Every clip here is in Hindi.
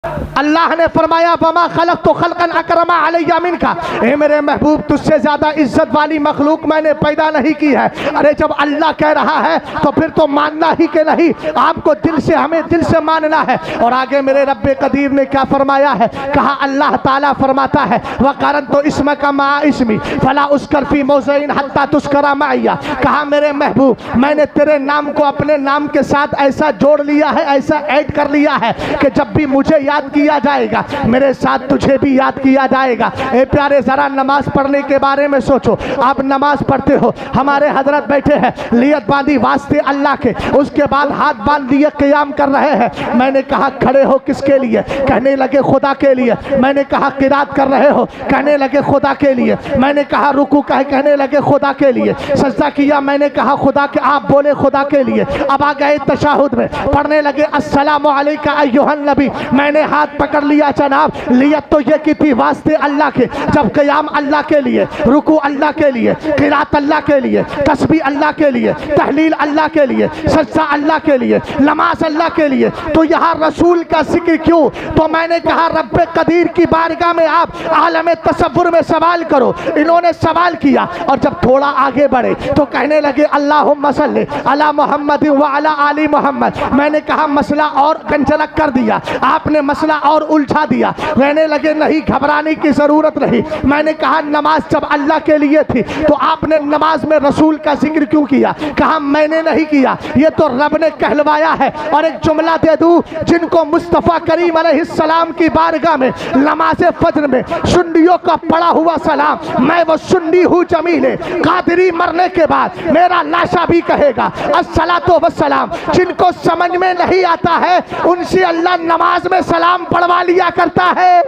अल्लाह ने फरमाया वमा खलक़तु खल्क़न अकरमा अलैया मिनका, ए मेरे महबूब तुझसे ज़्यादा इज्जत वाली मखलूक मैंने पैदा नहीं की है। अरे जब अल्लाह कह रहा है तो फिर तो मानना ही कि नहीं, आपको दिल से, हमें दिल से मानना है। और आगे मेरे रब्बे कदीर ने क्या फरमाया है, कहा अल्लाह ताला फरमाता है वक़रन तो इसम का मा इसमी फला उसकर फी मौज़इन हत्ता तुस्करा माइया। कहा मेरे महबूब मैंने तेरे नाम को अपने नाम के साथ ऐसा जोड़ लिया है, ऐसा ऐड कर लिया है कि जब भी मुझे याद किया जाएगा मेरे साथ तुझे भी याद किया जाएगा। ए प्यारे जरा नमाज पढ़ने के बारे में सोचो। आप नमाज पढ़ते हो, हमारे हजरत बैठे हैं नियत बांधी वास्ते अल्लाह के, उसके बाद हाथ बांध लिए क़याम कर रहे हैं। मैंने कहा खड़े हो किसके लिए, कहने लगे खुदा के लिए। मैंने कहा किरात कर रहे हो, कहने लगे खुदा के लिए। मैंने कहा रुकू कहने लगे खुदा के लिए। सजदा किया, मैंने कहा खुदा के, आप बोले खुदा के लिए। अब आ गए तशहुद में, पढ़ने लगे अस्सलामु अलैका अय्युहन नबी। मैंने हाथ पकड़ लिया जनाब, लियत तो ये की थी वास्ते अल्लाह के। जब क़याम अल्लाह के लिए, रुकू अल्लाह के लिए, क़िरात अल्लाह के लिए, तस्बीह अल्लाह के लिए, तहलील अल्लाह के लिए, सजदा अल्लाह के लिए, नमाज अल्लाह के लिए, तो यहाँ रसूल का जिक्र क्यों? तो मैंने कहा रब्बे कदीर की बारगाह में आप आलम तसव्वुर में सवाल करो। इन्होंने सवाल किया और जब थोड़ा आगे बढ़े तो कहने लगे अल्लाहुम्मा सल्ली अला मुहम्मद व अला आली मोहम्मद। मैंने कहा मसला और कंचलक कर दिया आपने, मसला और उलझा दिया। कहने लगे नहीं घबराने की ज़रूरत नहीं। मैंने कहा नमाज जब अल्लाह के लिए थी तो आपने नमाज में रसूल का जिक्र क्यों किया? कहा मैंने नहीं किया, ये तो रब ने कहलवाया है। और एक जुमला दे दूं, जिनको मुस्तफ़ा करीम अलैहिस्सलाम की बारगाह में नमाज फज्र में सुन्नियों का पड़ा हुआ सलाम, मैं वो सुन्नी हूँ जमीले कादरी, मरने के बाद मेरा लाशा भी कहेगा अस्सलातु वस्सलाम। जिनको समझ में नहीं आता है उनसे अल्लाह नमाज में सलाम पढ़वा लिया करता है।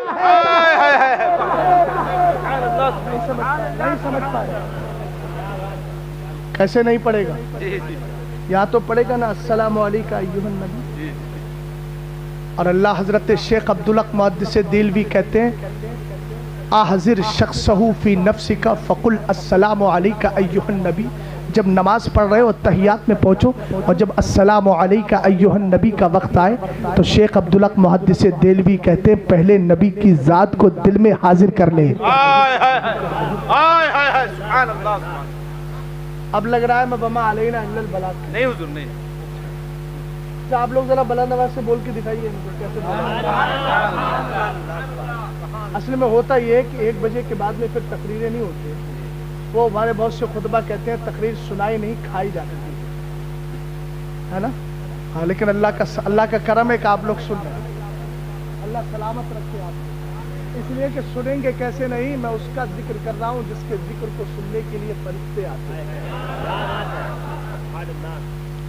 नहीं समझ पाए, कैसे नहीं पढ़ेगा? यहाँ तो पढ़ेगा ना अस्सलामु अलैका अय्युहन नबी। और अल्लाह हजरत शेख अब्दुल हक मुहद्दिस दिलवी कहते हैं आहिर शख्सहू फी नफ्सिका फ़कुल अस्सलामु अलैका अय्युहन नबी। जब नमाज पढ़ रहे हो तहियात में पहुँचो और जब अस्सलामु अलैका अय्युहन नबी का वक्त आए तो शेख अब्दुल हक मुहद्दिस दिलवी कहते हैं पहले नबी की ज़ात को दिल में हाजिर कर ले। अब लग रहा है मैं बमा अलैना इल्लल बलाग नहीं, हुजूर नहीं। तो आप लोग जरा बुलंद आवाज से बोल के दिखाइए कैसे। असल में होता ये है कि 1 बजे के बाद में फिर तकरीरें नहीं होती, वो हमारे बहुत से खुतबा कहते हैं तकरीर सुनाई नहीं खाई जाती है ना। हाँ लेकिन अल्लाह का करम है कि आप लोग सुन रहे हैं। अल्लाह सलामत रखे आप, इसलिए कि सुनेंगे कैसे नहीं, मैं उसका जिक्र कर रहा हूँ जिसके जिक्र को सुनने के लिए फरिश्ते आते हैं।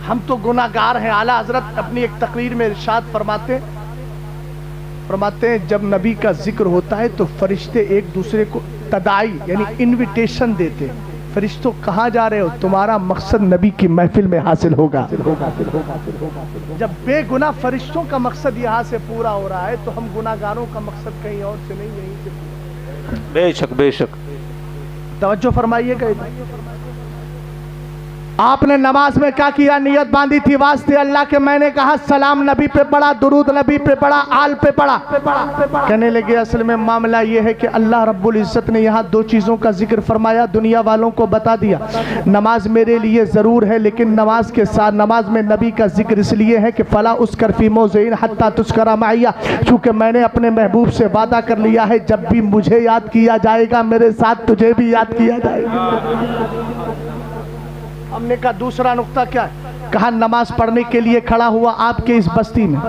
हम तो गुनाहगार हैं। आला हजरत अपनी एक तकरीर में इरशाद फरमाते हैं जब नबी का जिक्र होता है तो फरिश्ते एक दूसरे को तदाई यानी इनविटेशन देते। फरिश्तों कहाँ जा रहे हो? तुम्हारा मकसद नबी की महफिल में हासिल होगा। जब बेगुनाह फरिश्तों का मकसद यहाँ से पूरा हो रहा है तो हम गुनाहगारों का मकसद कहीं और से नहीं, यहीं से पूरा। बेशक बेशक तवज्जो फरमाइएगा। आपने नमाज में क्या किया? नियत बांधी थी वास्ते अल्लाह के। मैंने कहा सलाम नबी पे पढ़ा, दुरूद नबी पे पढ़ा, आल पे पढ़ा। कहने लगे असल में मामला ये है कि अल्लाह रब्बुल इज़्ज़त ने यहाँ 2 चीज़ों का जिक्र फरमाया, दुनिया वालों को बता दिया नमाज मेरे लिए ज़रूर है, लेकिन नमाज के साथ नमाज में नबी का जिक्र इसलिए है कि फ़ला उसकर फी मौज़इन हत्ता तुस्करा माइया, चूँकि मैंने अपने महबूब से वादा कर लिया है जब भी मुझे याद किया जाएगा मेरे साथ तुझे भी याद किया जाएगा। हमने कहा दूसरा नुक्ता क्या है? कहा नमाज पढ़ने के लिए खड़ा हुआ आपके इस बस्ती में,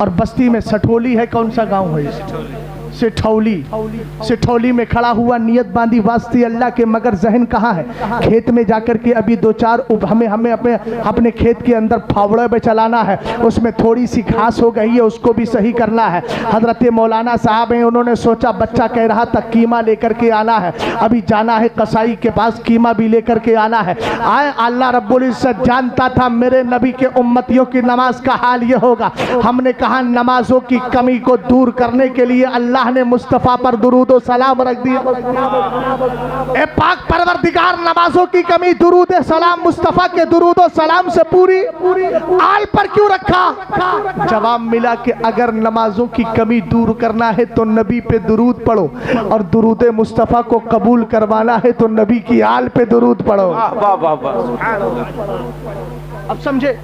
और बस्ती में सठोली है, कौन सा गांव है? सिठौली में खड़ा हुआ, नियत बांधी वास्ते अल्लाह के, मगर जहन कहाँ है? खेत में जाकर के अभी 2-4 हमें अपने खेत के अंदर फावड़े पे चलाना है, उसमें थोड़ी सी घास हो गई है उसको भी सही करना है। हजरत मौलाना साहब हैं, उन्होंने सोचा बच्चा कह रहा था कीमा लेकर के आना है, अभी जाना है कसाई के पास, कीमा भी लेकर के आना है। आए अल्लाह रब्बुल इज़्ज़त जानता था मेरे नबी के उम्मतियों की नमाज का हाल ये होगा। हमने कहा नमाजों की कमी को दूर करने के लिए अल्लाह अल्लाह ने मुस्तफ़ा पर दुरूद व सलाम रख दिया। ए पाक परवरदिगार, नमाजों की कमी दुरूद सलाम मुस्तफ़ा के दुरूद व सलाम से पूरी आल पर क्यों रखा? जवाब मिला कि अगर नमाजों की कमी दूर करना है तो नबी पे दुरूद पढ़ो, और दुरूद मुस्तफ़ा को कबूल करवाना है तो नबी की आल पे दुरूद पढ़ो। अब समझे,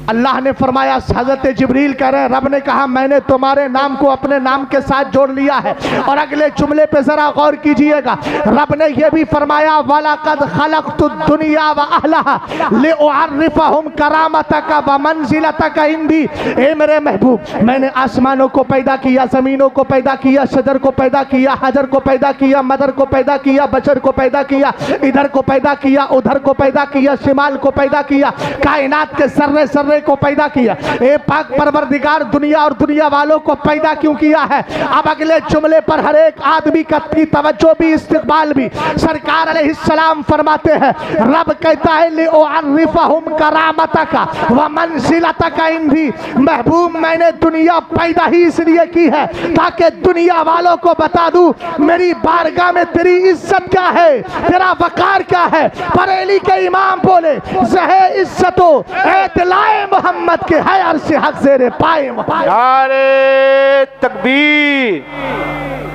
अल्लाह ने फरमाया, हज़रत जिब्रील कह रहे हैं, रब ने कहा मैंने तुम्हारे नाम को अपने नाम के साथ जोड़ लिया है। और अगले जुमले पे जरा गौर कीजिएगा, रब ने यह भी फरमाया, वलक़द खलक़तुद दुनिया व अहलहा लिउअर्रिफहुम करामतक व मंज़िलतक इंदी। ए मेरे महबूब, मैंने आसमानों को पैदा किया, ज़मीनों को पैदा किया, शजर को पैदा किया, हजर को पैदा किया, मदर को पैदा किया, बशर को पैदा किया, इधर को पैदा किया, उधर को पैदा किया, शिमाल को पैदा किया, कायनात के सर्रे सर्रे को पैदा किया। ए पाक परवरदिगार, दुनिया और दुनिया वालों को पैदा क्यों किया है? अब अगले जुमले पर हर एक आदमी की तवज्जो भी, इस्तिक़बाल भी। सरकार अलैहिस्सलाम फरमाते हैं, रब कहता है लिउअर्रिफहुम करामतक व मंज़िलतक इंदी। महबूब, मैंने दुनिया पैदा ही इसलिए की है ताकि दुनिया वालों को बता दूं मेरी बारगाह में तेरी इज्जत क्या है, तेरा वकार क्या है। बरेली के इमाम बोले, ज़हे इज्जतो एतलाए मोहम्मद के है अर्श हक ज़ेरे पाए। नारे तकबीर।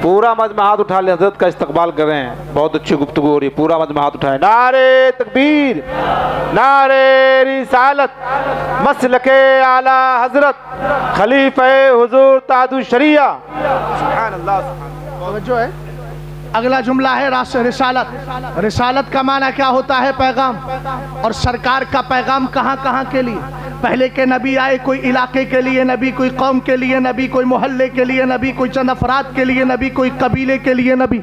पूरा मजमा हाथ उठा ले, हजरत का इस्तकबाल कर रहे हैं। बहुत अच्छी गुफ्तगू हो रही है, पूरा मजमा हाथ उठाए। नारे तकबीर, नारे रिसालत, मसलके आला हजरत, खलीफे हुजूर तादु शरिया। सुभान अल्लाह। जो है अगला जुमला है रिसालत। रिसालत का माना क्या होता है? पैगाम। और सरकार का पैगाम कहाँ कहाँ के लिए? पहले के नबी आए कोई इलाके के लिए नबी, कोई कौम के लिए नबी, कोई मोहल्ले के लिए नबी, कोई चंद अफराद के लिए नबी, कोई कबीले के लिए नबी।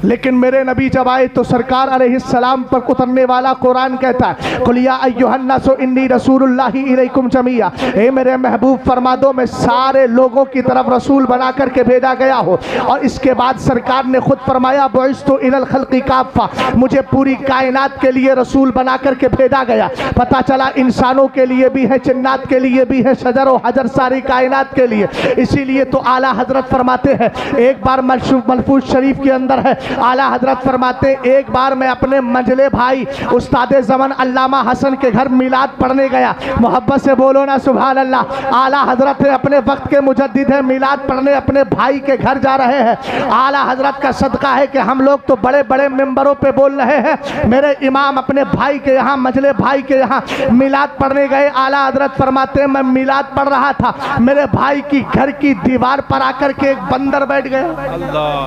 लेकिन मेरे नबी जब आए तो सरकार अलैहिस्सलाम पर उतरने वाला कुरान कहता है, कुल या अय्युहन्नासु इन्नी रसूलुल्लाहि इलैकुम जमीआ। ए मेरे महबूब, फरमा दो मैं सारे लोगों की तरफ रसूल बना करके भेजा गया हो। और इसके बाद सरकार ने खुद फरमाया, बुइस्तु इलल खल्क़ि काफ़ा, मुझे पूरी कायनात के लिए रसूल बना करके भेजा गया। पता चला इंसानों के लिए भी है, जिन्नात के लिए भी है, शजर व हजर सारी कायनात के लिए। इसीलिए तो आला हजरत फरमाते हैं, एक बार मलफूज शरीफ के अंदर है, आला हजरत फरमाते, एक बार मैं अपने मंझले भाई उस्ताद ज़मान अल्लामा हसन के घर मिलाद पढ़ने गया। मोहब्बत से बोलो ना सुभान अल्लाह। आला हजरत है, अपने वक्त के मुजद्दिद है, मिलाद पढ़ने अपने भाई के घर जा रहे हैं। आला हजरत का सदका है कि हम लोग तो बड़े बड़े मेंबरों पे बोल रहे हैं, मेरे इमाम अपने भाई के यहाँ, मंझले भाई के यहाँ मिलाद पढ़ने गए। आला हजरत फरमाते हैं, मैं मिलाद पढ़ रहा था, मेरे भाई की घर की दीवार पर आकर के एक बंदर बैठ गया। अल्लाह,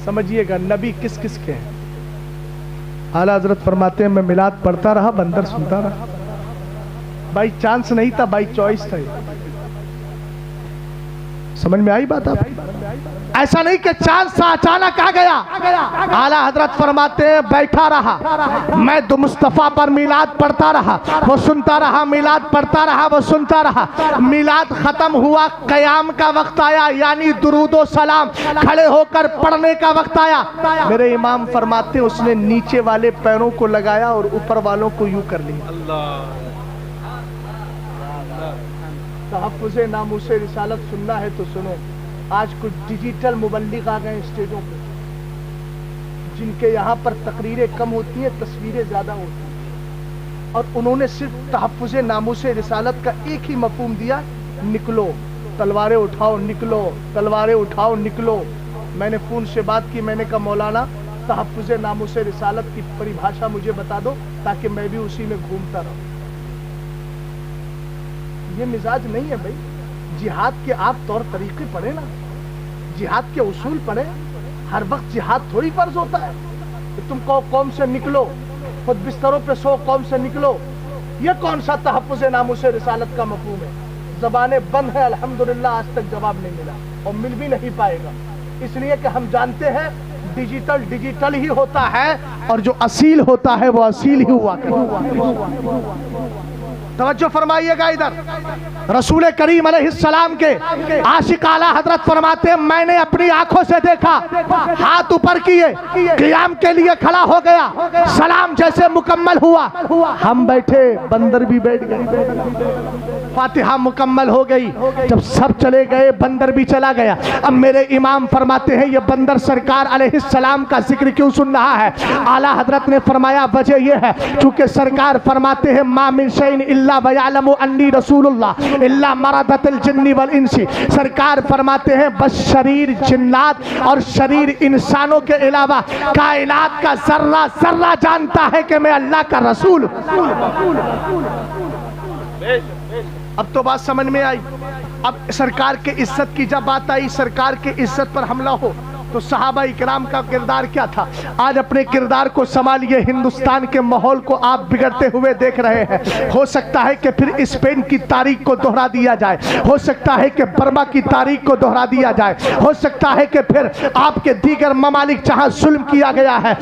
समझिएगा नबी किस किस के हैं। आला हजरत फरमाते हैं, मैं मिलाद पढ़ता रहा, बंदर सुनता रहा। बाई चांस नहीं था, बाई चॉइस था। समझ में आई बात? आप ऐसा नहीं कि चांस सा अचानक आ गया। आला हजरत फरमाते हैं, बैठा रहा मैं तो मुस्तफ़ा पर मिलाद पढ़ता रहा, वो सुनता रहा, मिलाद पढ़ता रहा, वो सुनता रहा। मिलाद खत्म हुआ, क़याम का वक्त आया, यानी दुरूद व सलाम खड़े होकर पढ़ने का वक्त आया। मेरे इमाम फरमाते हैं, उसने नीचे वाले पैरों को लगाया और ऊपर वालों को यूं कर लिया। अल्लाह, तहफ़्फ़ुज़े नामूसे रिसालत सुनना है तो सुनो। आज कुछ डिजिटल मुबल्लिग आ गए स्टेजों पे, जिनके यहाँ पर तकरीरें कम होती हैं, तस्वीरें ज़्यादा होती हैं। और उन्होंने सिर्फ तहफ़्फ़ुज़े नामूसे रिसालत का एक ही मफ़हूम दिया, निकलो तलवारें उठाओ, निकलो तलवारें उठाओ, निकलो। मैंने फ़ोन से बात की, मैंने कहा मौलाना तहफ़्फ़ुज़े नामूसे रिसालत की परिभाषा मुझे बता दो ताकि मैं भी उसी में घूमता रहूँ। ये मिजाज नहीं है भाई। जिहाद के आप तौर तरीके पढ़े ना, जिहाद के उसूल पढ़े। हर वक्त जिहाद थोड़ी फर्ज होता है कि तुम कौम से निकलो, खुद बिस्तरों पे सो, कौम से निकलो। ये कौन सा तहफ़्फ़ुज़े नामूसे रिसालत का मफ़हूम है? ज़बानें बंद है, अल्हम्दुलिल्लाह आज तक जवाब नहीं मिला और मिल भी नहीं पाएगा। इसलिए कि हम जानते हैं डिजिटल ही होता है और जो असील होता है वो असील ही हुआ। तवज्जो फरमाइएगा इधर। रसूल करीम अलैहिस्सलाम के आशिक आला हजरत फरमाते हैं, मैंने अपनी आंखों से देखा, हाथ ऊपर किए, क़ियाम के लिए खड़ा हो गया, सलाम जैसे मुकम्मल हुआ, हम बैठे, बंदर भी बैठ गए। फातिहा मुकम्मल हो गई। जब सब चले गए, बंदर भी चला गया। अब मेरे इमाम फरमाते हैं ये बंदर सरकार अलैहिस्सलाम का जिक्र क्यों सुन रहा है? आला हजरत ने फरमाया वजह यह है क्योंकि सरकार फरमाते हैं मा मिन शैइन इल्ला वयअलमु अन्नी रसूलुल्लाह इल्ला मरदतल जिन्नी वल इंसी। सरकार फरमाते हैं बस शरीर जिन्नात और शरीर इंसानों के अलावा कायनात का जर्रा जर्रा जानता है कि मैं अल्लाह का रसूल। अब तो बात समझ में आई। अब सरकार के इज्जत की जब बात आई, सरकार के इज्जत पर हमला हो तो सहाबा इकराम का किरदार क्या था? आज अपने किरदार को संभालिए। हिंदुस्तान के माहौल को आप बिगड़ते हुए देख रहे हैं। हो सकता है कि फिर स्पेन की तारीख को दोहरा दिया जाए, हो सकता है कि बर्मा की तारीख को दोहरा दिया जाए, हो सकता है कि फिर आपके दीगर ममालिक जहां जुल्म किया गया है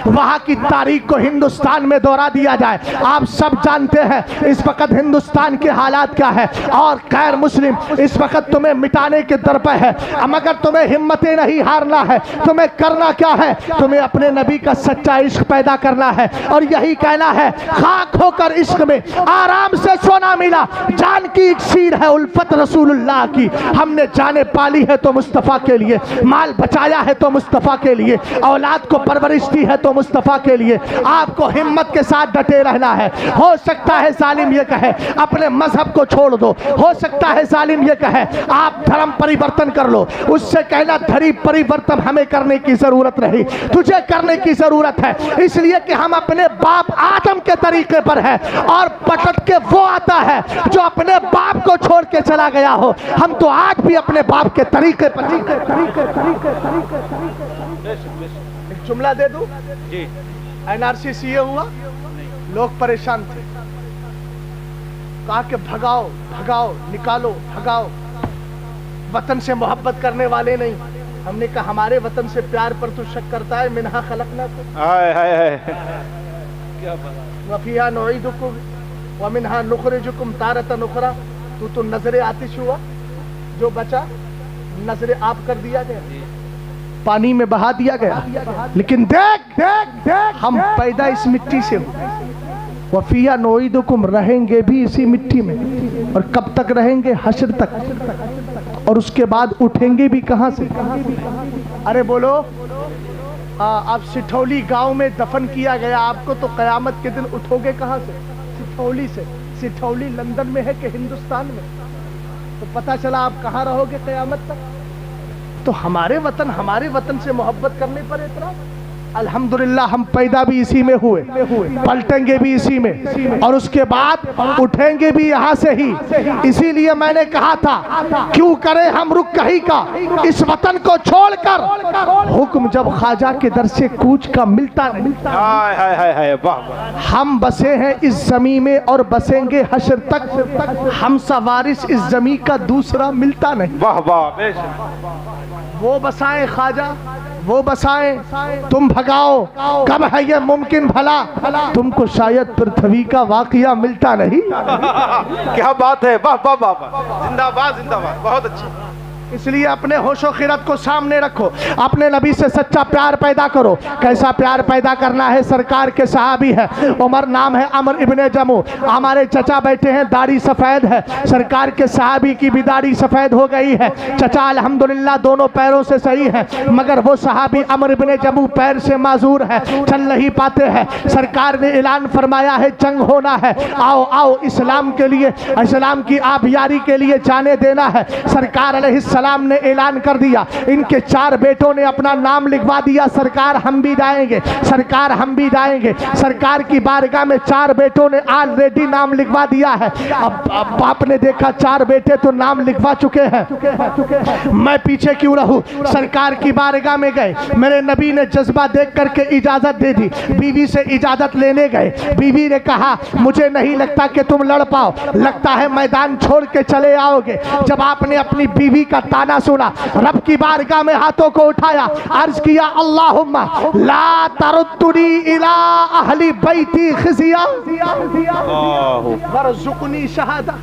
वहां की तारीख को हिंदुस्तान में दोहरा दिया जाए। आप सब जानते हैं इस वक्त हिंदुस्तान के हालात क्या है और गैर मुस्लिम इस वक्त तुम्हें मिटाने के दर पर है। मगर तुम्हें हिम्मतें नहीं हारना है, तुम्हें करना क्या है? तुम्हें अपने नबी का सच्चा इश्क पैदा करना है और यही कहना है खाक होकर इश्क में आराम से सोना मिला। जान की इक्सीर है उल्फत रसूलुल्लाह की। हमने जाने पाली है तो मुस्तफ़ा के लिए, माल बचाया है तो मुस्तफ़ा के लिए, औलाद को परवरिश दी है तो मुस्तफ़ा के लिए। आपको हिम्मत के साथ डटे रहना है। हो सकता है जालिम ये कहे अपने मजहब को छोड़ दो, हो सकता है जालिम ये कहे आप धर्म परिवर्तन कर लो। उससे कहना धरी परिवर्तन हमें करने की जरूरत नहीं, तुझे करने की जरूरत है। इसलिए कि हम अपने बाप आदम के तरीके पर है और पटक के वो आता है जो अपने बाप को छोड़ के चला गया हो। हम तो आज भी अपने बाप के तरीके पर। एक जुमला दे दूं जी। एनआरसी सीए हुआ, लोग परेशान थे, कहा कि भगाओ भगाओ निकालो भगाओ, वतन से मोहब्बत करने वाले नहीं। हमने कहा हमारे वतन से प्यार पर तू शक करता है। मिन्हा खलकनाकुम व फीहा नुईदुकुम व मिन्हा नुखरिजुकुम तारतन उखरा। तू तो नजरे आतिश हुआ, जो बचा नजरे आप कर दिया गया, पानी में बहा दिया गया। लेकिन देख देख देख हम पैदा इस मिट्टी से हुए, वफिया नोईदुकुम रहेंगे भी इसी मिट्टी में। और कब तक रहेंगे? हश्र तक। और उसके बाद उठेंगे भी कहां से? अरे बोलो, आप सिठौली गांव में दफन किया गया आपको, तो कयामत के दिन उठोगे कहां से? सिठौली से। सिठौली लंदन में है कि हिंदुस्तान में? तो पता चला आप कहां रहोगे कयामत तक। तो हमारे वतन से मोहब्बत करने पर इतना अल्हम्दुलिल्लाह हम पैदा भी इसी में हुए, पलटेंगे भी इसी में और उसके बाद उठेंगे भी यहाँ से ही। इसीलिए मैंने कहा था क्यों करें हम रुख कहीं का इस वतन को छोड़कर। हुक्म जब ख्वाजा के दर से कूच का मिलता नहीं। हम बसे हैं इस जमी में और बसेंगे हश्र तक। हम सवारिस इस जमी का दूसरा मिलता नहीं। वाह वाह। वो बसाएं ख्वाजा, वो बसाएं, तुम भगाओ। कब है ये मुमकिन भला? तुमको शायद पृथ्वी का वाकया मिलता नहीं। क्या बात है, वाह वाह वाह, जिंदाबाद जिंदाबाद, बहुत अच्छी। इसलिए अपने होशो खिरत को सामने रखो, अपने नबी से सच्चा प्यार पैदा करो। कैसा प्यार पैदा करना है? सरकार के सहाबी है, उमर नाम है, अमर इब्ने जमू। हमारे चचा बैठे हैं, दाढ़ी सफ़ेद है। सरकार के सहाबी की भी दाढ़ी सफ़ेद हो गई है। चचा अल्हम्दुलिल्लाह दोनों पैरों से सही है, मगर वो सहाबी अमर इब्ने जमू पैर से माजूर है, चल नहीं पाते हैं। सरकार ने ऐलान फरमाया है जंग होना है, आओ आओ इस्लाम के लिए, इस्लाम की आबियारी के लिए जाने देना है। सरकार अलैहिस्सलाम ने ऐलान कर दिया। इनके 4 बेटों ने अपना नाम लिखवा दिया, सरकार हम भी जाएंगे, सरकार हम भी जाएंगे। सरकार की बारगाह में 4 बेटों ने ऑलरेडी नाम लिखवा दिया है। अब बाप ने देखा 4 बेटे तो नाम लिखवा चुके हैं, मैं पीछे क्यों रहूं? सरकार की बारगाह में गए, मेरे नबी ने जज्बा देख करके इजाजत दे दी। बीवी से इजाजत लेने गए, बीवी ने कहा मुझे नहीं लगता कि तुम लड़ पाओ, लगता है मैदान छोड़ के चले आओगे। जब आपने अपनी बीवी का ताना सुना, रब की बारगाह में हाथों को उठाया, अर्ज किया अल्लाहुम्मा ला तरुद्दुनी इला अहली बैती खिज़िया वरज़ुक़नी शहादा।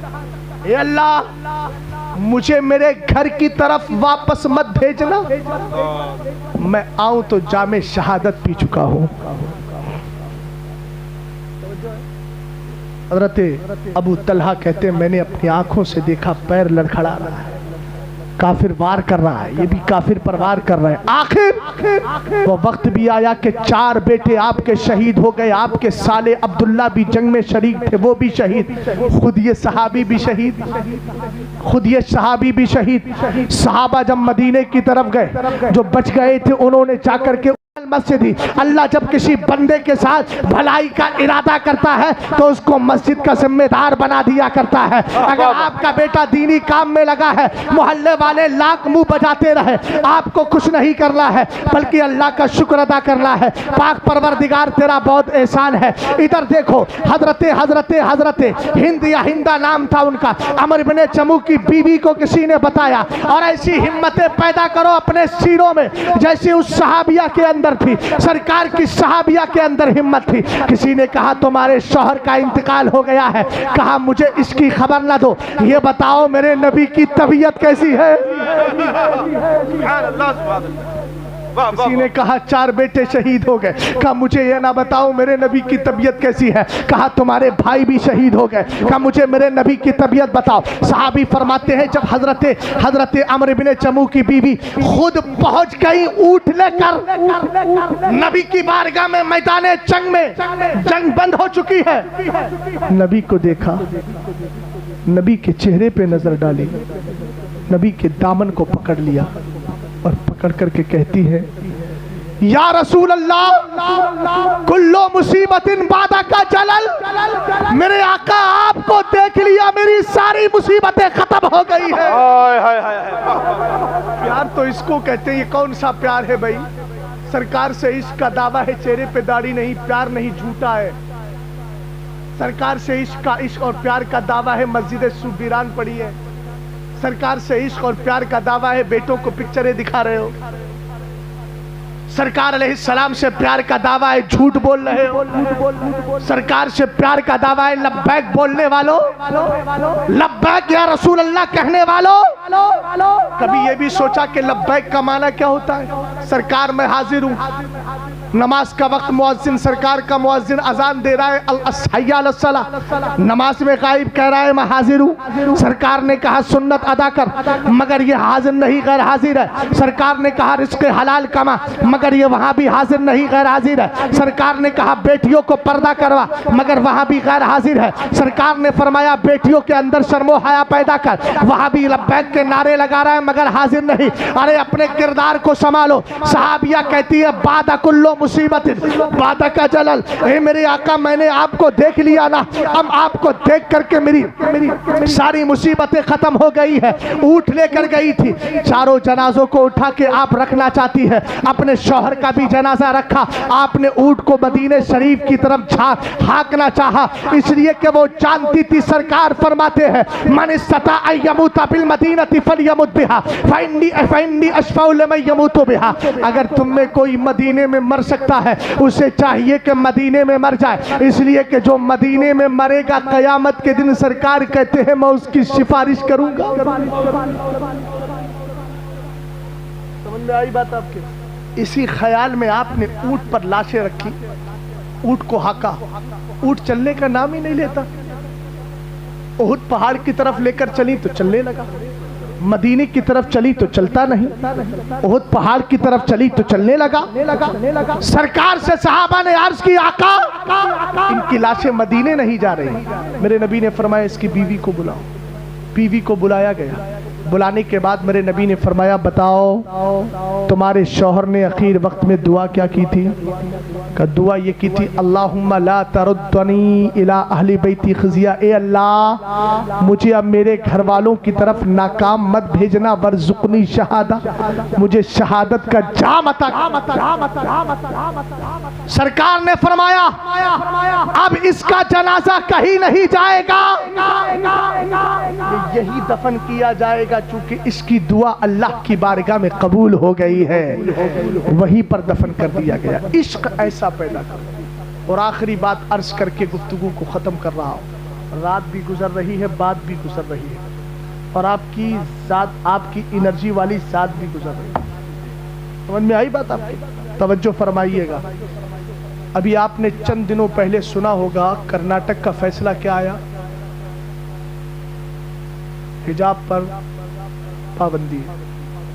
ए अल्लाह मुझे मेरे घर की तरफ वापस मत भेजना, मैं आऊं तो जामे शहादत पी चुका हूं। हज़रत अबू तलहा कहते हैं मैंने अपनी आंखों से देखा पैर लड़खड़ा रहा है, काफिर वार कर रहा है, ये भी काफिर पर वार कर रहा है। आखिर वो वक्त भी आया कि 4 बेटे आपके शहीद हो गए, आपके साले अब्दुल्ला भी जंग में शरीक थे, वो भी शहीद, खुद ये सहाबी भी शहीद, खुद ये सहाबी भी शहीद। सहाबा जब मदीने की तरफ गए, जो बच गए थे उन्होंने जाकर के मस्जिद ही, अल्लाह जब किसी बंदे के साथ भलाई का इरादा करता है तो उसको मस्जिद का जिम्मेदार बना दिया करता है। अगर आपका बेटा दीनी काम में लगा है, मोहल्ले वाले लाख मुंह बजाते रहे, आपको कुछ नहीं करना है बल्कि अल्लाह का शुक्र अदा करना है। पाक परवरदिगार तेरा बहुत एहसान है। इधर देखो, हजरत हिंद या हिंदा नाम था उनका, अमर इब्ने चमू की बीवी को किसी ने बताया, और ऐसी हिम्मतें पैदा करो अपने सीरों में जैसी उस सहाबिया के अंदर थी, सरकार की सहाबिया के अंदर हिम्मत थी। किसी ने कहा तुम्हारे शौहर का इंतकाल हो गया है, कहा मुझे इसकी खबर ना दो, ये बताओ मेरे नबी की तबीयत कैसी है। किसी ने कहा 4 बेटे शहीद हो गए, कहा मुझे ये ना बताओ मेरे नबी की तबीयत कैसी है। कहा तुम्हारे भाई भी शहीद हो गए, कहा मुझे मेरे नबी की तबीयत बताओ। सहाबी फरमाते हैं जब हजरत अमर इब्ने चमू की बीवी खुद पहुंच गई ऊंट लेकर नबी की बारगाह में, मैदाने जंग में, जंग बंद हो चुकी है, नबी को देखा, नबी के चेहरे पे नजर डाली, नबी के दामन को पकड़ लिया और पकड़ करके कहती है या रसूल अल्लाह कुल्लो मुसीबतिन बादा का जलल, मेरे आका आपको देख लिया मेरी सारी मुसीबतें खत्म हो गई है। प्यार तो इसको कहते हैं, ये कौन सा प्यार है भाई। सरकार से इश्क का दावा है, चेहरे पे दाढ़ी नहीं, प्यार नहीं, झूठा है। सरकार से इश्क और प्यार का दावा है, मस्जिद सुबीरान पड़ी है। सरकार से इश्क और प्यार का दावा है, बेटों को पिक्चरें दिखा रहे हो। सरकार अलैहिस्सलाम से प्यार का दावा है, झूठ बोल रहे हो। सरकार से प्यार का दावा है, लब्बैक बोलने वालों, लब्बैक या रसूल अल्लाह कहने वालों। कभी ये भी सोचा कि लब्बैक का माना क्या होता है। सरकार मैं हाजिर हूँ, नमाज का वक्त, मुअज्जिन सरकार का मुअज्जिन अजान दे रहा है, हय्या अलस्सलाह, नमाज में गायब कह रहा है मैं हाजिर हूँ। सरकार ने कहा सुन्नत अदा कर, मगर ये हाजिर नहीं गैर हाजिर है। सरकार ने कहा रिज़्क़ हलाल कमा, मगर ये वहाँ भी हाजिर नहीं गैर हाजिर है। सरकार ने कहा बेटियों को पर्दा करवा, मगर वहाँ भी गैर हाजिर है। सरकार ने फरमाया बेटियों के अंदर शर्मो हया पैदा कर, वहाँ भी लब्बैक के नारे लगा रहा है मगर हाजिर नहीं। अरे अपने किरदार को संभालो। सहाबिया कहती है बादा कुल्लो मुसीबत बादा का जलल, हे मेरे आका मैंने आपको देख लिया ना, अब आपको देख करके मेरी सारी मुसीबतें खत्म हो गई है। ऊँट लेकर गई थी, चारों जनाजों को उठा के आप रखना चाहती है, अपने शौहर का भी जनाजा रखा, आपने ऊँट को मदीने शरीफ की तरफ हाँकना चाहा, इसलिए कि वो जानती थी सरकार फरमाते हैं मन इस्तता अन यमूता बिल मदीनति फलयमुत बिहा फइन्नी अशफाउ लिमन यमूतु बिहा। अगर तुम में कोई मदीने में मर सकता है, उसे चाहिए कि मदीने में मर जाए, इसलिए कि जो मदीने में मरेगा कयामत के दिन सरकार कहते हैं मैं उसकी सिफारिश करूंगा। समझ में आई बात आपके? इसी ख्याल में आपने ऊंट पर लाशें रखी, ऊंट को हाका, ऊंट चलने का नाम ही नहीं लेता। उहुद पहाड़ की तरफ लेकर चली तो चलने लगा, मदीने की तरफ चली तो चलता नहीं, उहुद पहाड़ की तरफ चली तो चलने लगा। सरकार से सहाबा ने अर्ज की आका इनकी लाशें मदीने नहीं जा रही। मेरे नबी ने फरमाया इसकी बीवी को बुलाओ। बीवी को बुलाया गया, बुलाने के बाद मेरे नबी ने फरमाया बताओ तुम्हारे शौहर ने आखिर वक्त में दुआ क्या की थी? का दुआ ये की थी अल्लाहुम्मा ला तरुद्दनी इला अहली बैती खिज़िया, ए अल्लाह मुझे अब मेरे घर वालों की तरफ नाकाम मत भेजना, वरज़ुक़नी शहादा, मुझे शहादत का जाम अता। सरकार ने फरमाया अब इसका जनाजा कहीं नहीं जाएगा, यही दफन किया जाएगा, चूंकि इसकी दुआ अल्लाह की बारगाह में कबूल हो गई है, वहीं पर दफन कर दिया गया। इश्क ऐसा पैदा कर। और आखिरी बात अर्ज करके गुफ्तगू को ख़त्म कर रहा हूँ। रात भी गुजर रही है, बात भी गुजर रही है, और आपकी ज़ात, आपकी एनर्जी वाली ज़ात भी गुजर रही है। समझ में आई बात आपकी? तवज्जो फरमाइएगा। अभी आपने चंद दिनों पहले सुना होगा कर्नाटक का फैसला क्या आया, हिजाब पर पाबंदी।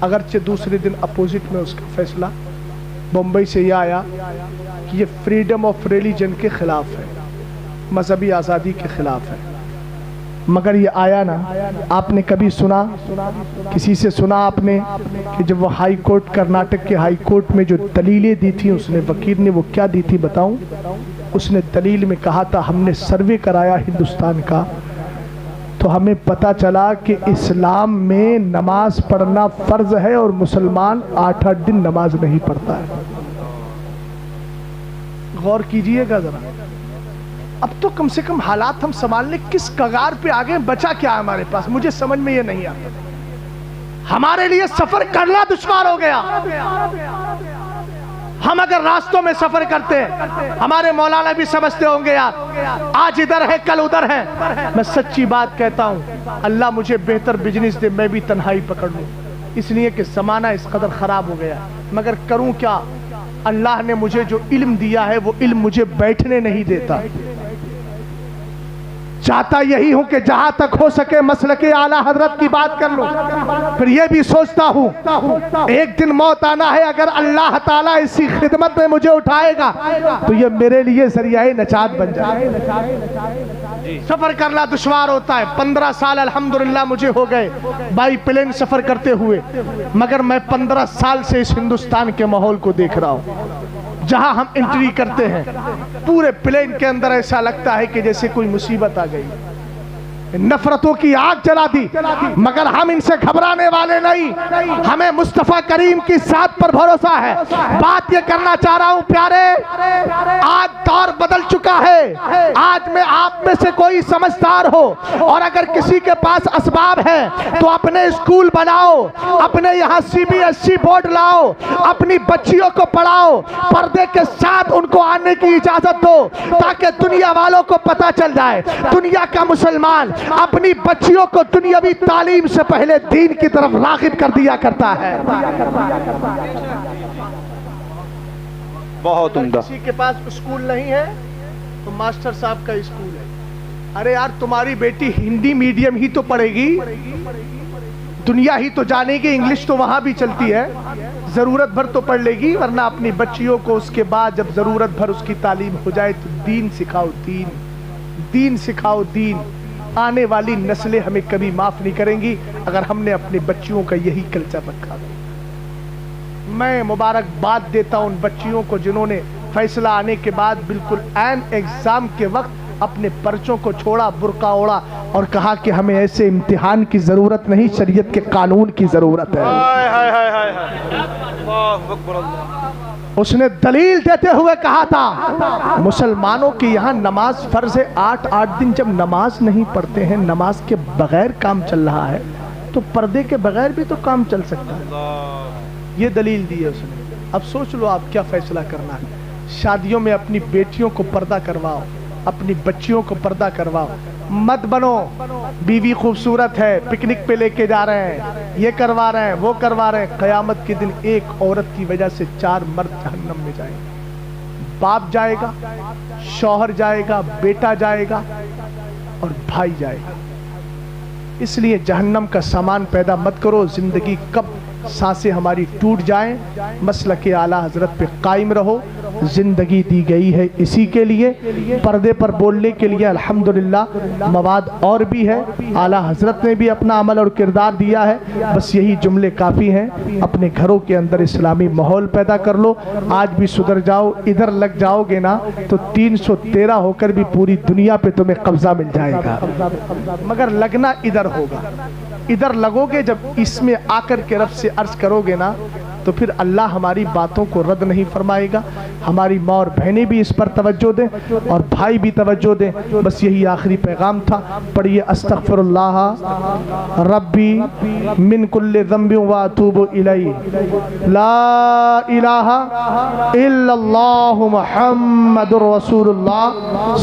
अगरचे दूसरे दिन अपोजिट में उसका फैसला मुंबई से यह आया कि ये फ्रीडम ऑफ रिलीजन के खिलाफ है, मजहबी आज़ादी के खिलाफ है। मगर ये आया ना, आपने कभी सुना, किसी से सुना आपने कि जब वो हाई कोर्ट, कर्नाटक के हाई कोर्ट में जो दलीलें दी थी उसने, वकील ने, वो क्या दी थी बताऊं? उसने दलील में कहा था हमने सर्वे कराया हिंदुस्तान का, तो हमें पता चला कि इस्लाम में नमाज पढ़ना फर्ज है और मुसलमान 8-8 दिन नमाज नहीं पढ़ता है। गौर कीजिएगा जरा। अब तो कम से कम हालात हम संभालने किस कगार पे आ गए, बचा क्या है हमारे पास, मुझे समझ में ये नहीं आता। हमारे लिए सफर करना दुश्वार हो गया। हम अगर रास्तों में सफर करते हैं, हमारे मौलाना भी समझते होंगे यार आज इधर है कल उधर है। मैं सच्ची बात कहता हूं, अल्लाह मुझे बेहतर बिजनेस दे, मैं भी तन्हाई पकड़ लूं, इसलिए कि जमाना इस कदर खराब हो गया। मगर करूं क्या, अल्लाह ने मुझे जो इल्म दिया है वो इल्म मुझे बैठने नहीं देता। चाहता यही हूं कि जहां तक हो सके मसलके आला हजरत की बात कर लूं। फिर यह भी सोचता हूं एक दिन मौत आना है, अगर अल्लाह ताला इसी खिदमत में मुझे उठाएगा तो ये मेरे लिए जरिया नजात बन जाए। सफर करना दुश्वार होता है। 15 साल अल्हम्दुलिल्लाह मुझे हो गए बाई प्लेन सफर करते हुए, मगर मैं 15 साल से इस हिंदुस्तान के माहौल को देख रहा हूं। जहां हम एंट्री करते हैं पूरे प्लेन के अंदर ऐसा लगता है कि जैसे कोई मुसीबत आ गई, नफरतों की आग जला दी। मगर हम इनसे घबराने वाले नहीं, हमें मुस्तफा करीम की साथ पर भरोसा है। बात ये करना चाह रहा हूं प्यारे, आज दौर बदल चुका है। आज में आप में से कोई समझदार हो और अगर किसी के पास असबाब है तो अपने स्कूल बनाओ, अपने यहाँ CBSE बोर्ड लाओ, अपनी बच्चियों को पढ़ाओ, पर्दे के साथ उनको आने की इजाजत दो, ताकि दुनिया वालों को पता चल जाए दुनिया का मुसलमान अपनी बच्चियों को दुनियावी तालीम से पहले दीन की तरफ राग़िब कर दिया करता है। बहुत उम्दा। किसी के पास स्कूल नहीं है तो मास्टर साहब का स्कूल है। अरे यार तुम्हारी बेटी हिंदी मीडियम ही तो पढ़ेगी, दुनिया ही तो जानेगी, इंग्लिश तो वहां भी चलती है, जरूरत भर तो पढ़ लेगी, वरना अपनी बच्चियों को उसके बाद जब जरूरत भर उसकी तालीम हो जाए तो दीन सिखाओ, दीन सिखाओ, दीन। आने वाली नस्लें हमें कभी माफ नहीं करेंगी अगर हमने अपनी बच्चियों का यही कल्चर रखा। मैं मुबारकबाद देता हूं उन बच्चियों को जिन्होंने फैसला आने के बाद बिल्कुल एन एग्जाम के वक्त अपने पर्चों को छोड़ा, बुर्का ओढ़ा और कहा कि हमें ऐसे इम्तिहान की जरूरत नहीं, शरीयत के कानून की जरूरत है। उसने दलील देते हुए कहा था मुसलमानों के यहाँ नमाज फर्ज है, 8-8 दिन जब नमाज नहीं पढ़ते हैं, नमाज के बगैर काम चल रहा है, तो पर्दे के बगैर भी तो काम चल सकता है। ये दलील दी है उसने। अब सोच लो आप क्या फैसला करना है। शादियों में अपनी बेटियों को पर्दा करवाओ, अपनी बच्चियों को पर्दा करवाओ, मत बनो बीवी खूबसूरत है पिकनिक पे लेके जा रहे हैं, ये करवा रहे हैं, वो करवा रहे हैं। क़यामत के दिन एक औरत की वजह से 4 मर्द जहन्नम में जाएंगे। बाप जाएगा, शौहर जाएगा, बेटा जाएगा और भाई जाएगा। इसलिए जहन्नम का सामान पैदा मत करो। जिंदगी कब सांसें हमारी टूट जाएं, मसलके आला हजरत पे कायम रहो। जिंदगी दी गई है इसी के लिए, पर्दे पर बोलने के लिए अल्हम्दुलिल्लाह मवाद और भी है। आला हजरत ने भी अपना अमल और किरदार दिया है। बस यही जुमले काफ़ी हैं। अपने घरों के अंदर इस्लामी माहौल पैदा कर लो। आज भी सुधर जाओ, इधर लग जाओगे ना तो 313 होकर भी पूरी दुनिया पे तुम्हें कब्जा मिल जाएगा। मगर लगना इधर होगा। इधर लगोगे जब इसमें आकर के रब से अर्ज करोगे ना तो फिर अल्लाह हमारी बातों को रद्द नहीं फरमाएगा। हमारी माँ और बहनें भी इस पर तवज्जो दें और भाई भी तवज्जो दें। बस यही आखिरी पैगाम था। पढ़िए अस्तगफिरुल्लाह रब्बी मिन कुल्लि ज़ंबि व अतूबु इलैहि, ला इलाहा इल्लल्लाहु मुहम्मदुर रसूलुल्लाह।